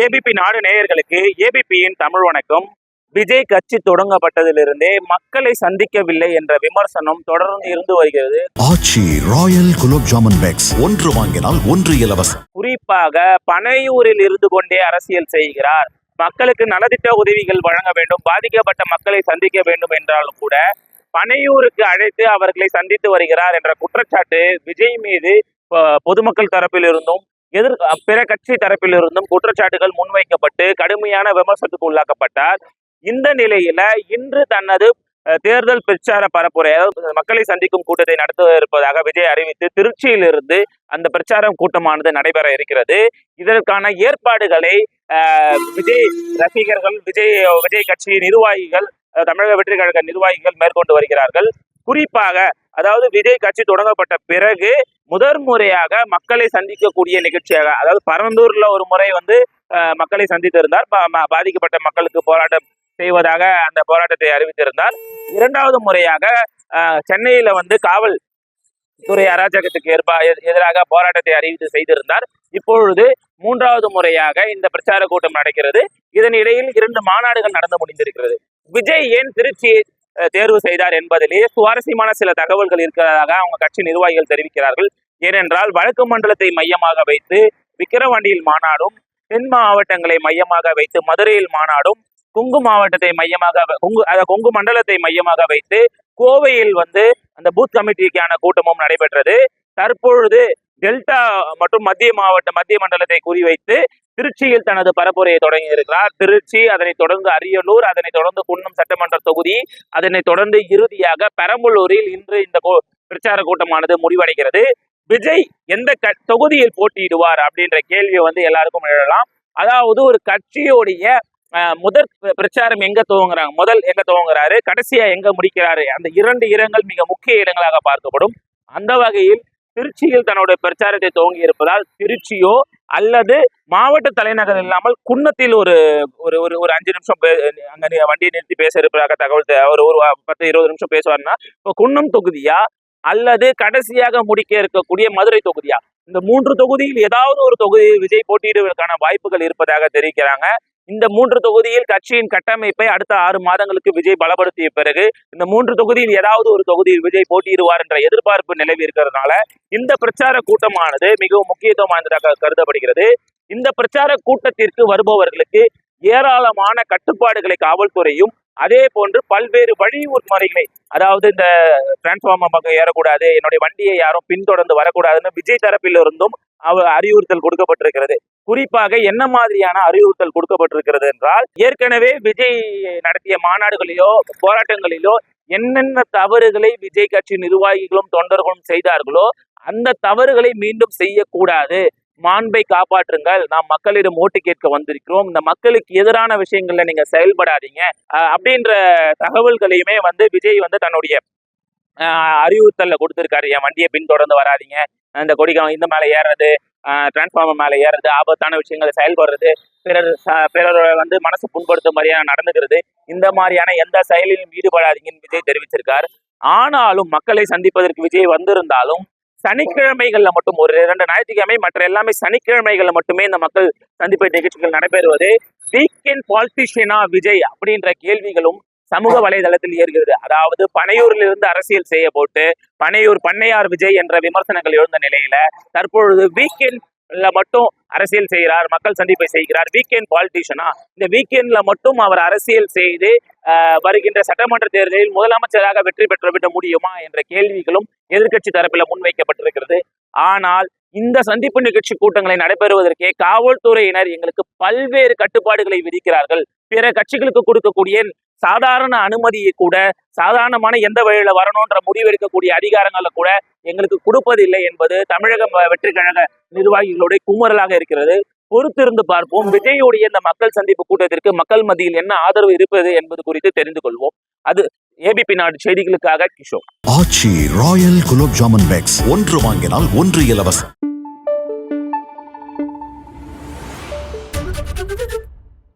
ABP நாடு நேயர்களுக்கு ஏபிபியின் தமிழ் வணக்கம். விஜய் கட்சி தொடங்கப்பட்டதிலிருந்தே மக்களை சந்திக்கவில்லை என்ற விமர்சனம் தொடர்ந்து இருந்து வருகிறது. ஆச்சி ராயல் குலோப் ஜாமுன் பேக்ஸ் ஒன்று வாங்கினால் ஒன்று இலவசம். குறிப்பாக பனையூரில் இருந்து கொண்டே அரசியல் செய்கிறார். மக்களுக்கு நலத்திட்ட உதவிகள் வழங்க வேண்டும், பாதிக்கப்பட்ட மக்களை சந்திக்க வேண்டும் என்றாலும் கூட பனையூருக்கு அழைத்து அவர்களை சந்தித்து வருகிறார் என்ற குற்றச்சாட்டு விஜய் மீது பொதுமக்கள் தரப்பில் இருந்தும் பிற கட்சி தரப்பில் இருந்தும் குற்றச்சாட்டுகள் முன்வைக்கப்பட்டு கடுமையான விமர்சனத்துக்கு உள்ளாக்கப்பட்டார். இந்த நிலையில இன்று தனது தேர்தல் பிரச்சார பரப்புரை, அதாவது மக்களை சந்திக்கும் கூட்டத்தை நடத்த இருப்பதாக விஜய் அறிவித்து திருச்சியிலிருந்து அந்த பிரச்சாரம் கூட்டமானது நடைபெற இருக்கிறது. இதற்கான ஏற்பாடுகளை விஜய் ரசிகர்கள், விஜய் கட்சி நிர்வாகிகள், தமிழக வெற்றி கழக நிர்வாகிகள் மேற்கொண்டு வருகிறார்கள். குறிப்பாக அதாவது விஜய் கட்சி தொடங்கப்பட்ட பிறகு முதற் முறையாக மக்களை சந்திக்கக்கூடிய நிகழ்ச்சியாக, அதாவது பரந்தூர்ல ஒரு முறை மக்களை சந்தித்திருந்தார். பாதிக்கப்பட்ட மக்களுக்கு போராட்டம் செய்வதாக அந்த போராட்டத்தை அறிவித்திருந்தார். இரண்டாவது முறையாக சென்னையில காவல் துறை அராஜகத்துக்கு எதிராக போராட்டத்தை அறிவித்து செய்திருந்தார். இப்பொழுது மூன்றாவது முறையாக இந்த பிரச்சார கூட்டம் நடக்கிறது. இதன் இடையில் 2 மாநாடுகள் நடந்து முடிந்திருக்கிறது. விஜய் ஏன் திருச்சியை தேர்வு செய்தார் என்பதிலேயே சுவாரஸ்யமான சில தகவல்கள் இருக்கிறதாக அவங்க கட்சி நிர்வாகிகள் தெரிவிக்கிறார்கள். ஏனென்றால் வடக்கு மண்டலத்தை மையமாக வைத்து விக்கிரவாண்டியில் மாநாடும், தென் மாவட்டங்களை மையமாக வைத்து மதுரையில் மாநாடும், கொங்கு மாவட்டத்தை மையமாக கொங்கு மண்டலத்தை மையமாக வைத்து கோவையில் அந்த பூத் கமிட்டிக்கான கூட்டமும் நடைபெற்றது. தற்பொழுது டெல்டா மற்றும் மத்திய மண்டலத்தை குறிவைத்து திருச்சியில் தனது பரப்புரையை தொடங்கி இருக்கிறார். திருச்சி, அதனைத் தொடர்ந்து அரியலூர், அதனைத் தொடர்ந்து குன்னம் சட்டமன்ற தொகுதி, அதனைத் தொடர்ந்து இறுதியாக பெரம்பலூரில் இன்று இந்த பிரச்சார கூட்டமானது முடிவடைகிறது. விஜய் எந்த தொகுதியில் போட்டியிடுவார் அப்படின்ற கேள்வி எல்லாருக்கும் எழலாம். அதாவது ஒரு கட்சியோடைய முதல் பிரச்சாரம் எங்க துவங்குறாரு, கடைசியா எங்க முடிக்கிறாரு, அந்த 2 இடங்கள் மிக முக்கிய இடங்களாக பார்க்கப்படும். அந்த வகையில் திருச்சியில் தன்னுடைய பிரச்சாரத்தை துவங்கி இருப்பதால் திருச்சியோ அல்லது மாவட்ட தலைநகர் இல்லாமல் குன்னத்தில் ஒரு 5 நிமிஷம் அங்க வண்டியை நிறுத்தி பேச இருப்பதாக தகவல், ஒரு 10-20 நிமிஷம் பேசுவார்னா இப்போ குன்னம் தொகுதியா அல்லது கடைசியாக முடிக்க இருக்கக்கூடிய மதுரை தொகுதியா, இந்த 3 தொகுதியில் ஏதாவது ஒரு தொகுதியில் விஜய் போட்டியிடுவதற்கான வாய்ப்புகள் இருப்பதாக தெரிவிக்கிறாங்க. இந்த 3 தொகுதியில் கட்சியின் கட்டமைப்பை அடுத்த 6 மாதங்களுக்கு விஜய் பலப்படுத்திய பிறகு இந்த 3 தொகுதியில் ஏதாவது ஒரு தொகுதியில் விஜய் போட்டியிடுவார் என்ற எதிர்பார்ப்பு நிலவி இருக்கிறதுனால இந்த பிரச்சார கூட்டமானது மிகவும் முக்கியத்துவம் வாய்ந்ததாக கருதப்படுகிறது. இந்த பிரச்சார கூட்டத்திற்கு வருபவர்களுக்கு ஏராளமான கட்டுப்பாடுகளை காவல்துறையும், அதே போன்று பல்வேறு வழிமுறை முறைகளை, அதாவது இந்த டிரான்ஸ்பார்மர் பக்கம் ஏறக்கூடாது, என்னுடைய வண்டியை யாரும் பின்தொடர்ந்து வரக்கூடாதுன்னு விஜய் தரப்பில் இருந்தும் அறிவுறுத்தல் கொடுக்கப்பட்டிருக்கிறது. குறிப்பாக என்ன மாதிரியான அறிவுறுத்தல் கொடுக்கப்பட்டிருக்கிறது என்றால், ஏற்கனவே விஜய் நடத்திய மாநாடுகளிலோ போராட்டங்களிலோ என்னென்ன தவறுகளை விஜய் கட்சி நிர்வாகிகளும் தொண்டர்களும் செய்தார்களோ அந்த தவறுகளை மீண்டும் செய்யக்கூடாது, மாண்பை காப்பாற்றுங்கள், நாம் மக்களிடம் ஓட்டு கேட்க வந்திருக்கிறோம், இந்த மக்களுக்கு எதிரான விஷயங்கள்ல நீங்க செயல்படாதீங்க அப்படின்ற தகவல்களையுமே விஜய் தன்னுடைய அறிவுறுத்தல்ல கொடுத்திருக்காரு. என் வண்டியை பின்தொடர்ந்து வராதிங்க, இந்த கொடிக்காம இந்த மேல ஏறது, டிரான்ஸ்பார்மர் மேல ஏறது, ஆபத்தான விஷயங்களை செயல்படுறது, பிறர் மனசு புண்படுத்தும் மாதிரியான நடந்துக்கிறது, இந்த மாதிரியான எந்த செயலிலும் ஈடுபடாதீங்கன்னு விஜய் தெரிவிச்சிருக்காரு. ஆனாலும் மக்களை சந்திப்பதற்கு விஜய் வந்திருந்தாலும் சனிக்கிழமைகள்ல மட்டும், ஒரு 2 ஞாயிற்றுக்கிழமை, மற்ற எல்லாமே சனிக்கிழமைகள்ல மட்டுமே இந்த மக்கள் சந்திப்பு நிகழ்ச்சிகள் நடைபெறுவது வீக்கெண்ட் பாலிட்டிஷியனா விஜய் அப்படின்ற கேள்விகளும் சமூக வலைதளத்தில் ஏறுகிறது. அதாவது பனையூரில் இருந்து அரசியல் செய்ய போட்டு பண்ணையார் விஜய் என்ற விமர்சனங்கள் எழுந்த நிலையில தற்பொழுது வீக்கெண்ட்ல மட்டும் அரசியல் செய்கிறார், மக்கள் சந்திப்பை செய்கிறார், வீக்கெண்ட் பாலிட்டிஷியனா, இந்த வீக்கெண்ட்ல மட்டும் அவர் அரசியல் செய்து வருகின்ற சட்டமன்ற தேர்தலில் முதலமைச்சராக வெற்றி பெற்றுவிட முடியுமா என்ற கேள்விகளும் எதிர்கட்சி தரப்பில் முன்வைக்கப்பட்டிருக்கிறது. ஆனால் இந்த சந்திப்பு நிகழ்ச்சி கூட்டங்களை நடைபெறுவதற்கே காவல்துறையினர் எங்களுக்கு பல்வேறு கட்டுப்பாடுகளை விதிக்கிறார்கள். பிற கட்சிகளுக்கு கொடுக்கக்கூடிய சாதாரண அனுமதியை கூட, சாதாரணமான எந்த வழியில வரணும்ன்ற முடிவெடுக்கக்கூடிய அதிகாரங்களை கூட எங்களுக்கு கொடுப்பதில்லை என்பது தமிழக வெற்றி கழக நிர்வாகிகளுடைய குமுறலாக இருக்கிறது. பொறுத்திருந்து பார்ப்போம். விஜயோடைய இந்த மக்கள் சந்திப்பு கூட்டத்திற்கு மக்கள் மத்தியில் என்ன ஆதரவு இருப்பது என்பது குறித்து தெரிந்து கொள்வோம். அது ஏபிபி நாடு செய்திகளுக்காக கிஷோர். ஆச்சி ராயல் குலோப் ஜாமுன் பேக்ஸ் ஒன்று வாங்கினால் ஒன்று இலவசம்.